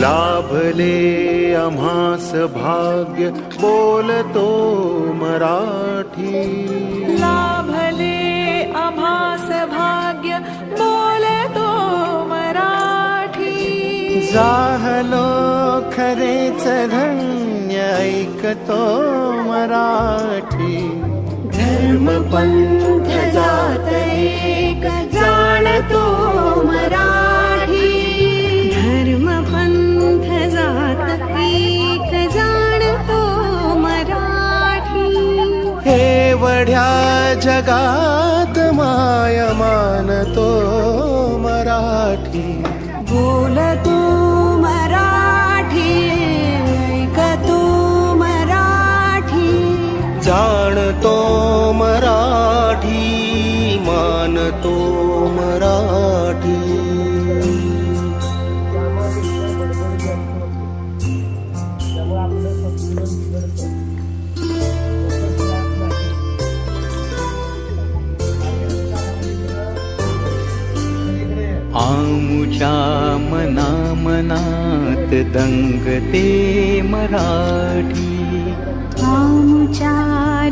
लाभले आम्हास भाग्य बोलतो मराठी. लाभले आम्हास भाग्य बोलतो मराठी. जाहलो खरेच धन्य ऐकतो मराठी. धर्म पंथ जात एक जाणतो मराठी. धर्म पंथ जात एक जाणतो मराठी. एवढ्या जगात माया मानतो मराठी. बोलतो मराठी, ऐकतो मराठी. जाणतो मराठी, मानतो मराठी. आमुच्या मना मनात दंगते मराठी. आमच्या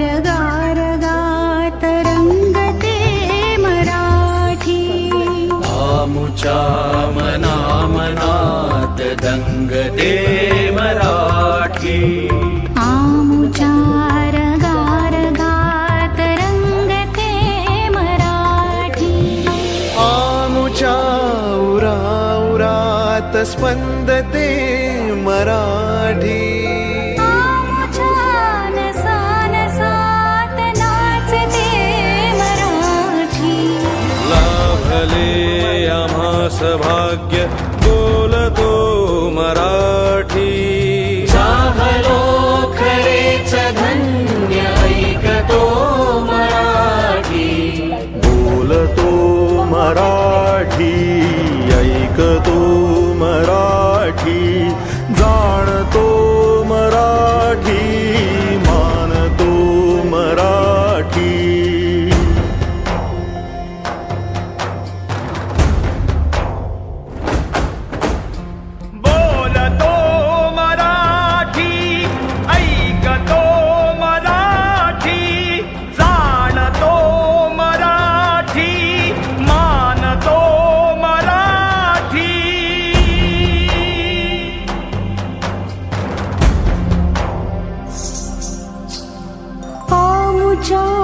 रगारगात रंगते मराठी. आमुच्या मना मनात दंगते मराठी. आमच्या रगारगात रंगते मराठी. आमुच्या उराउरात स्पंदते मराठी. आम्हास भाग्य बोलतो मराठी. जाहलो खरेच धन्य ऐकतो मराठी. बोलतो मराठी, ऐकतो मराठी. जाणतो मराठी, मानतो मराठी. आमुच्या